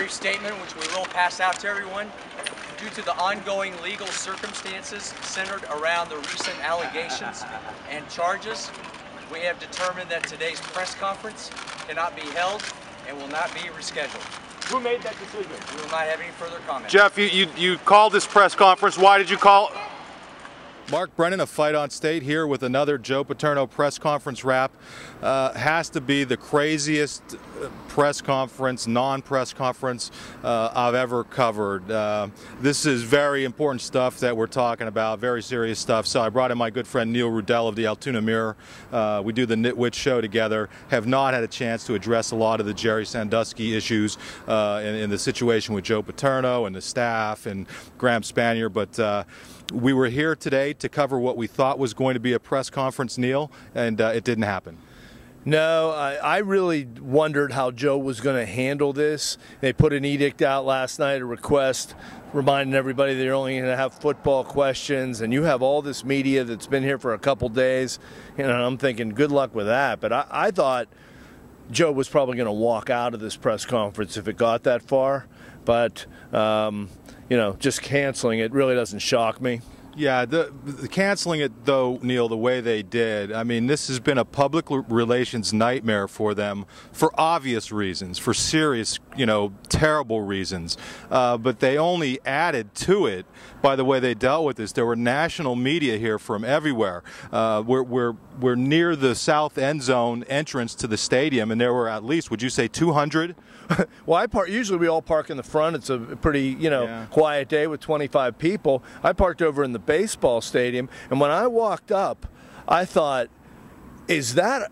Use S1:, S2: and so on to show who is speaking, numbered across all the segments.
S1: brief statement, which we will pass out to everyone. Due to the ongoing legal circumstances centered around the recent allegations and charges, we have determined that today's press conference cannot be held and will not be rescheduled.
S2: Who made that decision?
S1: We will not have any further comment.
S3: Jeff, you called this press conference. Why did you call? Mark Brennan of Fight on State here with another Joe Paterno press conference wrap. Has to be the craziest press conference, non-press conference I've ever covered. This is very important stuff that we're talking about, very serious stuff. So I brought in my good friend Neil Rudel of the Altoona Mirror. We do the Nitwit show together. Have not had a chance to address a lot of the Jerry Sandusky issues in the situation with Joe Paterno and the staff and Graham Spanier, but we were here today to cover what we thought was going to be a press conference, Neil, and it didn't happen.
S4: No, I really wondered how Joe was going to handle this. They put an edict out last night, a request reminding everybody they're only going to have football questions, and you have all this media that's been here for a couple days. You know, I'm thinking good luck with that. But I thought Joe was probably going to walk out of this press conference if it got that far. But you know, just canceling it really doesn't shock me.
S3: Yeah, the canceling it, though, Neil, the way they did, I mean, this has been a public relations nightmare for them for obvious reasons, for serious, you know, terrible reasons. But they only added to it by the way they dealt with this. There were national media here from everywhere. We're near the south end zone entrance to the stadium, and there were at least, would you say, 200?
S4: Well, usually we all park in the front. It's a pretty, you know, quiet day with 25 people. I parked over in the baseball stadium, and when I walked up, I thought, is that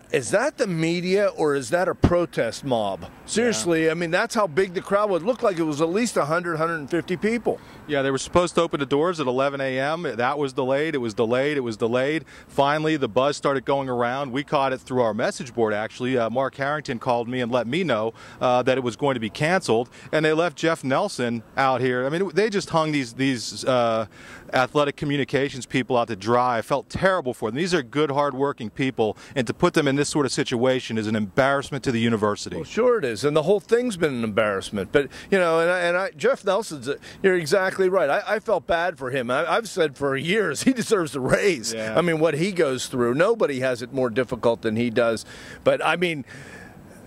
S4: the media or is that a protest mob? Seriously, yeah. I mean, that's how big the crowd was. It looked like it was at least 100, 150 people.
S3: Yeah, they were supposed to open the doors at 11 a.m. That was delayed. It was delayed. It was delayed. Finally, the buzz started going around. We caught it through our message board, actually. Mark Harrington called me and let me know that it was going to be canceled, and they left Jeff Nelson out here. I mean, they just hung these athletic communications people out to dry. I felt terrible for them. These are good, hard-working people, and to put them in this sort of situation is an embarrassment to the university.
S4: Well, sure it is, and the whole thing's been an embarrassment. But, you know, Jeff Nelson's, you're exactly right. I felt bad for him. I've said for years he deserves a raise. Yeah. I mean, what he goes through, nobody has it more difficult than he does. But, I mean,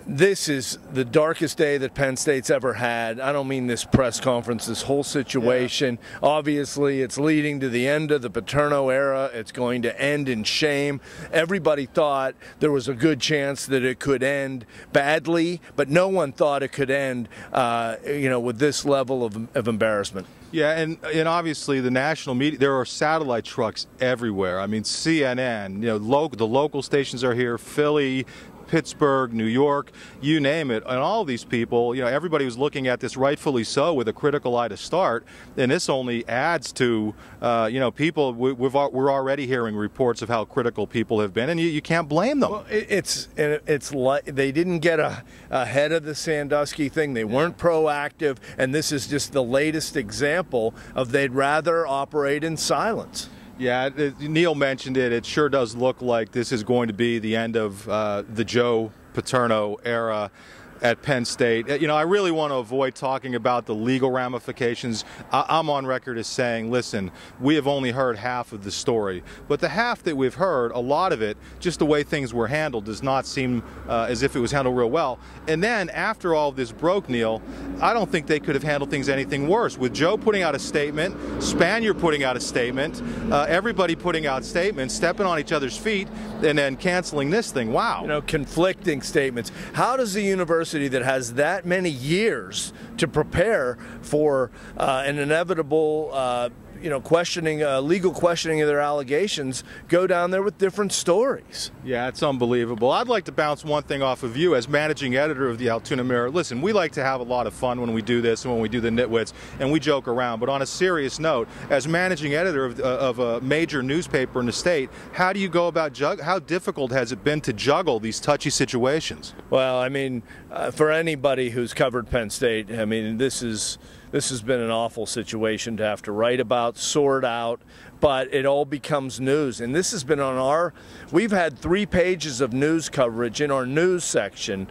S4: this is the darkest day that Penn State's ever had. I don't mean this press conference, this whole situation. Yeah. Obviously, it's leading to the end of the Paterno era. It's going to end in shame. Everybody thought there was a good chance that it could end badly, but no one thought it could end, you know, with this level of embarrassment.
S3: Yeah, and obviously the national media, there are satellite trucks everywhere. I mean, CNN, you know, the local stations are here, Philly, Pittsburgh, New York, you name it, and all these people, you know, everybody was looking at this rightfully so with a critical eye to start, and this only adds to, you know, people, we're already hearing reports of how critical people have been, and you can't blame them.
S4: Well, it's like they didn't get ahead of the Sandusky thing. They weren't proactive, and this is just the latest example of they'd rather operate in silence.
S3: Yeah, Neil mentioned it. It sure does look like this is going to be the end of the Joe Paterno era at Penn State. You know, I really want to avoid talking about the legal ramifications. I'm on record as saying, listen, we have only heard half of the story. But the half that we've heard, a lot of it, just the way things were handled, does not seem as if it was handled real well. And then after all of this broke, Neil, I don't think they could have handled things anything worse. With Joe putting out a statement, Spanier putting out a statement, everybody putting out statements, stepping on each other's feet, and then canceling this thing. Wow.
S4: You know, conflicting statements. How does the university that has that many years to prepare for an inevitable you know, legal questioning of their allegations, go down there with different stories?
S3: Yeah, it's unbelievable. I'd like to bounce one thing off of you as managing editor of the Altoona Mirror. Listen, we like to have a lot of fun when we do this and when we do the nitwits, and we joke around. But on a serious note, as managing editor of a major newspaper in the state, how do you go about how difficult has it been to juggle these touchy situations?
S4: Well, I mean, for anybody who's covered Penn State, I mean, this is this has been an awful situation to have to write about, sort out, but it all becomes news. And this has been on we've had 3 pages of news coverage in our news section,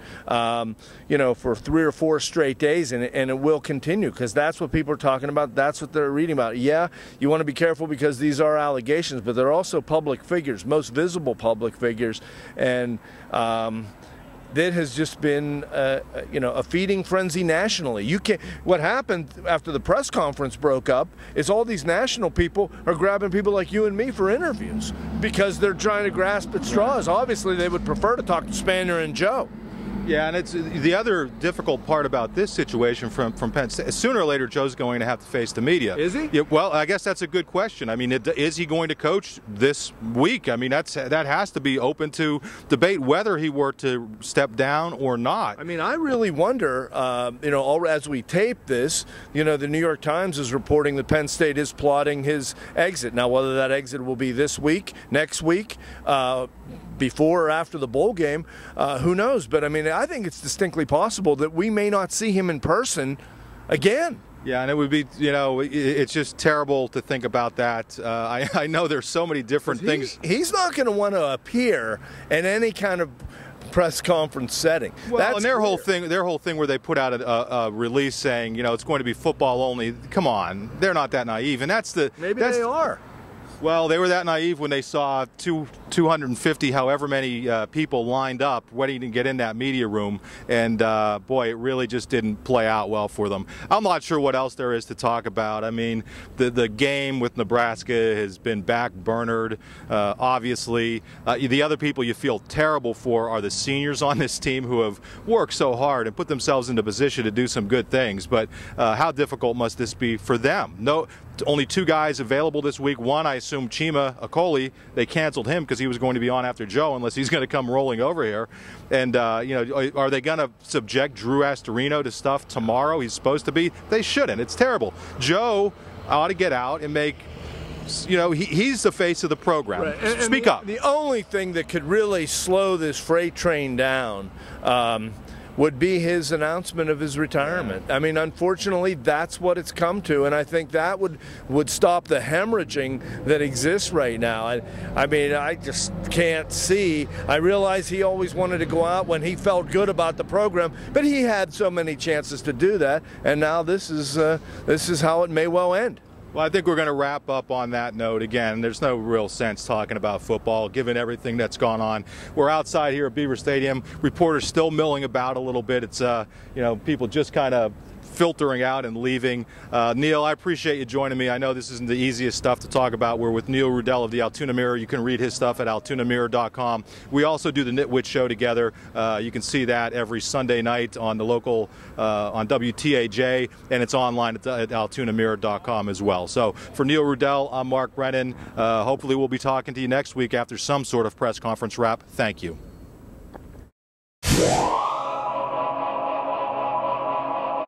S4: you know, for 3 or 4 straight days, and it will continue, because that's what people are talking about, that's what they're reading about. Yeah, you want to be careful because these are allegations, but they're also public figures, most visible public figures, and that has just been, you know, a feeding frenzy nationally. You can't. What happened after the press conference broke up is all these national people are grabbing people like you and me for interviews because they're trying to grasp at straws. Obviously, they would prefer to talk to Spanier and Joe.
S3: Yeah, and it's the other difficult part about this situation from Penn State. Sooner or later, Joe's going to have to face the media.
S4: Is he?
S3: Yeah, well, I guess that's a good question. I mean, is he going to coach this week? I mean, that has to be open to debate whether he were to step down or not.
S4: I mean, I really wonder, you know, as we tape this, you know, the New York Times is reporting that Penn State is plotting his exit. Now, whether that exit will be this week, next week, before or after the bowl game, who knows? But I mean, I think it's distinctly possible that we may not see him in person again.
S3: Yeah, and it would be, you know, it's just terrible to think about that. I know there's so many different things.
S4: He's not going to want to appear in any kind of press conference setting.
S3: Well, that's and their whole thing where they put out a release saying, you know, it's going to be football only. Come on, they're not that naive, and
S4: maybe they are.
S3: Well, they were that naive when they saw 250, however many people lined up waiting to get in that media room, and boy, it really just didn't play out well for them. I'm not sure what else there is to talk about. I mean, the game with Nebraska has been backburnered, obviously. The other people you feel terrible for are the seniors on this team who have worked so hard and put themselves into position to do some good things, but how difficult must this be for them? Only 2 guys available this week. One, I assume, Chima Okoli. They canceled him because he was going to be on after Joe, unless he's going to come rolling over here. And, you know, are they going to subject Drew Astorino to stuff tomorrow? He's supposed to be. They shouldn't. It's terrible. Joe ought to get out and make, you know, he's the face of the program. Right. Speak up.
S4: The only thing that could really slow this freight train down would be his announcement of his retirement. I mean, unfortunately, that's what it's come to, and I think that would stop the hemorrhaging that exists right now. I mean, I just can't see. I realize he always wanted to go out when he felt good about the program, but he had so many chances to do that, and now this is how it may well end.
S3: Well, I think we're going to wrap up on that note. Again, there's no real sense talking about football, given everything that's gone on. We're outside here at Beaver Stadium. Reporters still milling about a little bit. It's, you know, people just kind of filtering out and leaving. Neil, I appreciate you joining me. I know this isn't the easiest stuff to talk about. We're with Neil Rudel of the Altoona Mirror. You can read his stuff at altoonamirror.com. We also do the Nitwit Show together. You can see that every Sunday night on the local, on WTAJ, and it's online at altoonamirror.com as well. So for Neil Rudel, I'm Mark Brennan. Hopefully we'll be talking to you next week after some sort of press conference wrap. Thank you.